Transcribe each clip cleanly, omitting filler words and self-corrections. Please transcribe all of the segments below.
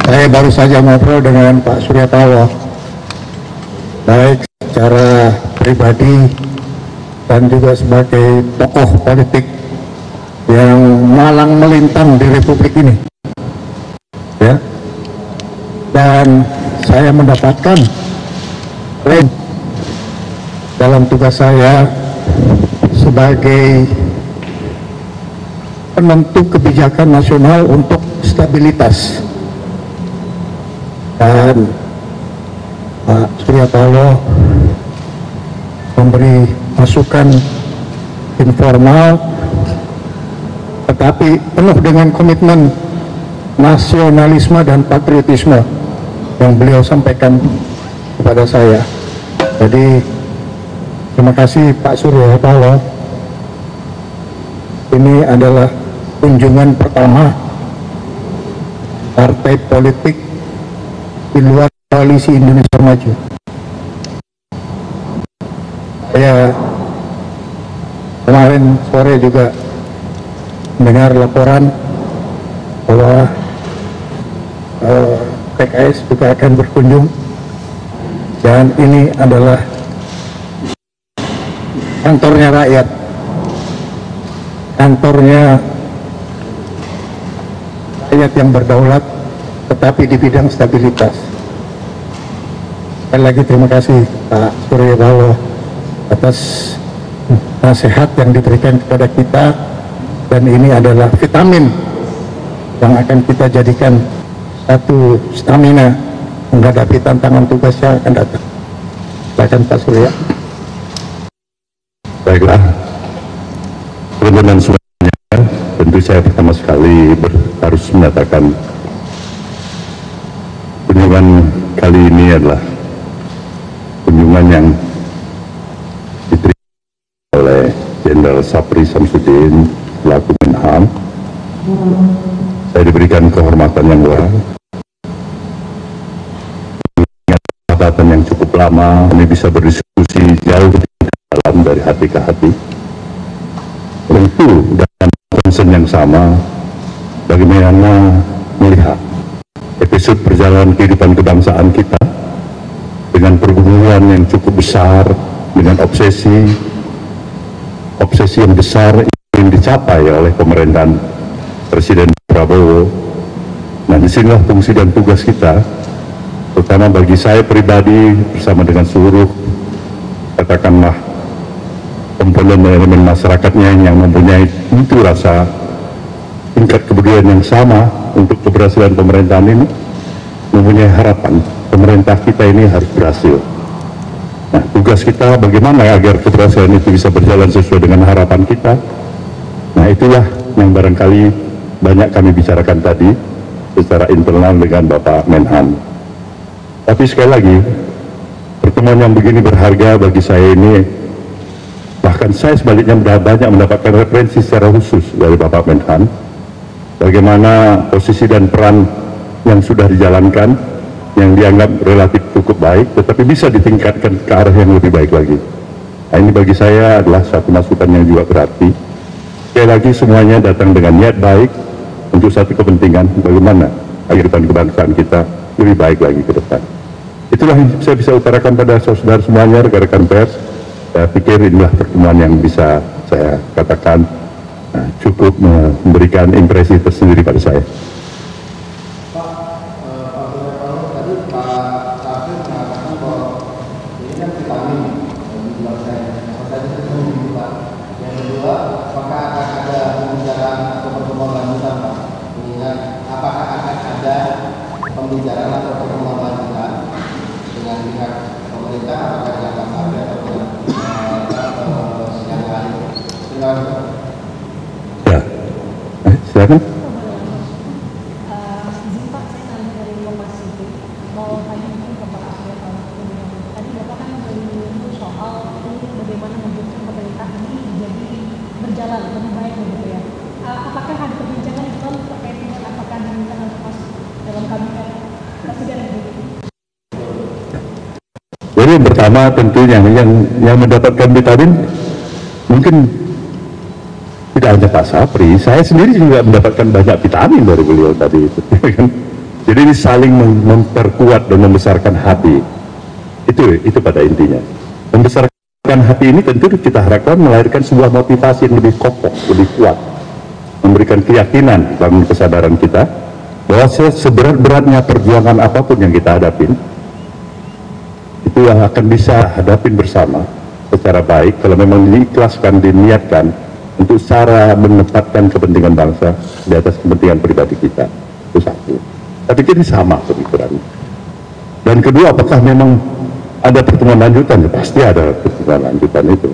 Saya baru saja ngobrol dengan Pak Surya Paloh, baik secara pribadi dan juga sebagai tokoh politik yang malang melintang di Republik ini, ya. Dan saya mendapatkan dalam tugas saya sebagai penentu kebijakan nasional untuk stabilitas. Dan Pak Surya Paloh memberi masukan informal tetapi penuh dengan komitmen nasionalisme dan patriotisme yang beliau sampaikan kepada saya. Jadi terima kasih Pak Surya Paloh. Ini adalah kunjungan pertama partai politik di luar koalisi Indonesia Maju. Saya kemarin sore juga mendengar laporan bahwa PKS juga akan berkunjung, dan ini adalah kantornya rakyat, kantornya rakyat yang berdaulat tetapi di bidang stabilitas. Sekali lagi terima kasih Pak Surya Paloh atas nasihat yang diberikan kepada kita, dan ini adalah vitamin yang akan kita jadikan satu stamina menghadapi tantangan tugas yang akan datang. Silakan Pak Surya. Baiklah, teman-teman semuanya, tentu saya pertama sekali harus menyatakan kunjungan kali ini adalah kunjungan yang diterima oleh Jenderal Sapri Samsudin selaku Menhan. Saya diberikan kehormatan yang luar, kesempatan yang cukup lama, kami bisa berdiskusi jauh lebih dalam dari hati ke hati. Tentu dengan concern yang sama, bagaimana melihat episode perjalanan kehidupan kebangsaan kita dengan pergumulan yang cukup besar, dengan obsesi yang besar ingin dicapai oleh pemerintahan Presiden Prabowo. Nah, disinilah fungsi dan tugas kita, terutama bagi saya pribadi bersama dengan seluruh, katakanlah, komponen elemen masyarakatnya yang mempunyai itu rasa tingkat kepedulian yang sama untuk keberhasilan pemerintahan ini, mempunyai harapan pemerintah kita ini harus berhasil. Nah, tugas kita bagaimana agar keberhasilan itu bisa berjalan sesuai dengan harapan kita. Nah, itulah yang barangkali banyak kami bicarakan tadi secara internal dengan Bapak Menhan. Tapi sekali lagi, pertemuan yang begini berharga bagi saya ini. Bahkan saya sebaliknya banyak mendapatkan referensi secara khusus dari Bapak Menhan, bagaimana posisi dan peran yang sudah dijalankan, yang dianggap relatif cukup baik, tetapi bisa ditingkatkan ke arah yang lebih baik lagi. Nah, ini bagi saya adalah satu masukan yang juga berarti. Sekali lagi semuanya datang dengan niat baik untuk satu kepentingan, bagaimana kehidupan kebangsaan kita lebih baik lagi ke depan. Itulah yang saya bisa utarakan pada saudara semuanya, rekan-rekan pers. Saya pikir inilah pertemuan yang bisa saya katakan cukup memberikan impresi tersendiri pada saya. Pembicaraan atau pertemuan lanjutan dengan pihak pemerintah, apakah dengan Pak Sabri atau yang lain? Ya, silakan. Izin Pak, saya tanya dari Kompas TV. Mau tanya mungkin ke Pak Surya Paloh. Tadi Bapak kan menyinggung soal ini bagaimana mendukung pemerintah ini jadi berjalan lebih baik begitu ya. Apakah ada perbincangan itu terkait dengan apakah diminta dalam kabinet presiden begitu? Jadi yang pertama tentunya yang mendapatkan vitamin mungkin tidak hanya Pak Sapri, saya sendiri juga mendapatkan banyak vitamin dari beliau tadi itu. Jadi ini saling memperkuat dan membesarkan hati. Itu pada intinya. Membesarkan hati ini tentu kita harapkan melahirkan sebuah motivasi yang lebih kokoh, lebih kuat, memberikan keyakinan dalam kesadaran kita bahwa seberat-beratnya perjuangan apapun yang kita hadapin, itu yang akan bisa hadapin bersama secara baik kalau memang diikhlaskan, diniatkan untuk cara menempatkan kepentingan bangsa di atas kepentingan pribadi kita. Itu satu. Tapi ini sama pemikirannya. Dan kedua, apakah memang ada pertemuan lanjutan? Ya, pasti ada pertemuan lanjutan itu.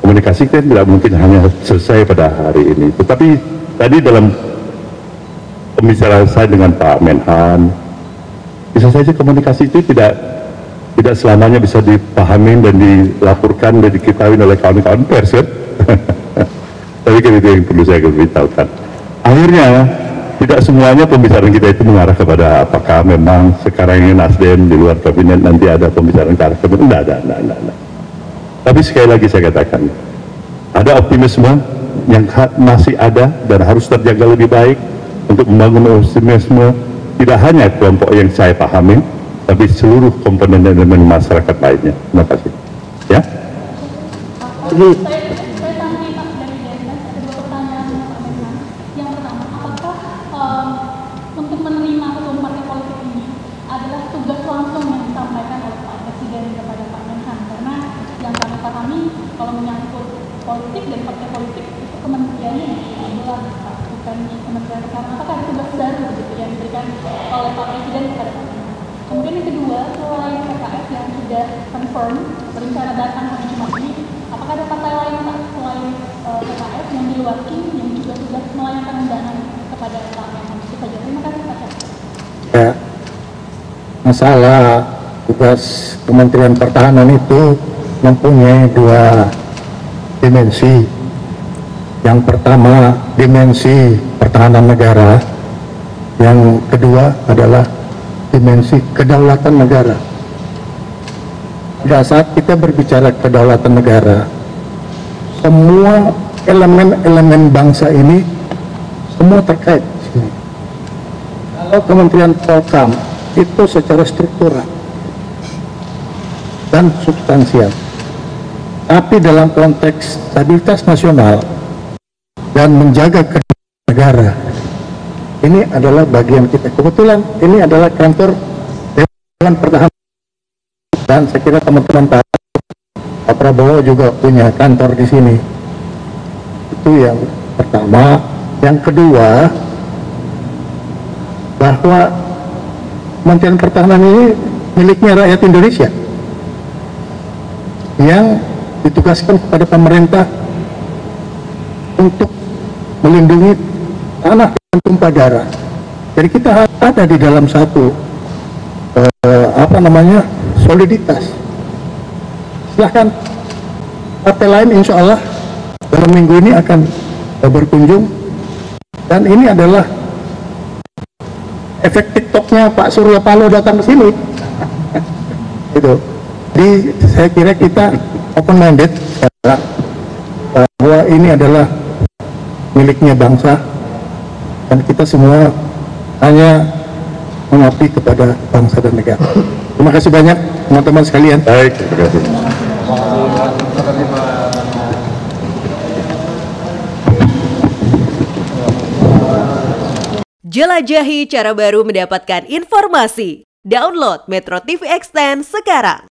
Komunikasi kan tidak mungkin hanya selesai pada hari ini. Tetapi tadi dalam pembicaraan saya dengan Pak Menhan, bisa saja komunikasi itu tidak selamanya bisa dipahami dan dilaporkan dan diketahui oleh kawan-kawan pers, kan? Tapi kan itu yang perlu saya beritahukan. Akhirnya tidak semuanya pembicaraan kita itu mengarah kepada apakah memang sekarang ini Nasdem di luar kabinet nanti ada pembicaraan ke arah kabinet. Tidak ada. Tapi sekali lagi saya katakan, ada optimisme yang masih ada dan harus terjaga lebih baik untuk membangun optimisme tidak hanya kelompok yang saya pahami, tapi seluruh komponen dan elemen masyarakat lainnya. Terima kasih. Ya. Saya tanya Pak dari DSS, ada dua pertanyaan Pak Menhan. Yang pertama, apakah untuk menerima ketua partai politik ini adalah tugas langsung yang disampaikan oleh Pak Presiden kepada Pak Menhan? Karena yang kami pahami, kalau menyangkut politik dan partai politik itu kementeriannya adalah Pak, bukan kementerian pertahanan. Apakah ada tugas baru gitu yang diberikan oleh Pak Presiden kepada Pak Menhan? Kemudian yang kedua, selain PKS yang sudah confirm berencana datang hari Jumat ini, apakah ada partai lain Pak selain PKS yang di luar Kim yang juga sudah melayangkan undangan kepada Pak Menhan? Itu saja. Terima kasih Pak. Ya, masalah tugas Kementerian Pertahanan itu mempunyai dua dimensi. Yang pertama dimensi pertahanan negara, yang kedua adalah dimensi kedaulatan negara. Pada saat kita berbicara kedaulatan negara, semua elemen-elemen bangsa ini semua terkait. Kalau Kementerian Polkam itu secara struktural dan substansial, tapi dalam konteks stabilitas nasional dan menjaga kedaulatan negara, ini adalah bagian kita. Kebetulan ini adalah kantor Dewan Pertahanan, dan saya kira teman-teman Pak Prabowo juga punya kantor di sini. Itu yang pertama. Yang kedua, bahwa Kementerian Pertahanan ini miliknya rakyat Indonesia yang ditugaskan kepada pemerintah untuk melindungi tanah dan tumpah darah. Jadi kita ada di dalam satu soliditas. Silahkan partai lain insya Allah dalam minggu ini akan berkunjung, dan ini adalah efek TikToknya Pak Surya Paloh datang ke sini. Itu. Jadi saya kira kita open minded bahwa ini adalah miliknya bangsa dan kita semua hanya mengabdi kepada bangsa dan negara. Terima kasih banyak teman-teman sekalian. Baik, terima kasih. Jelajahi cara baru mendapatkan informasi. Download Metro TV Extend sekarang.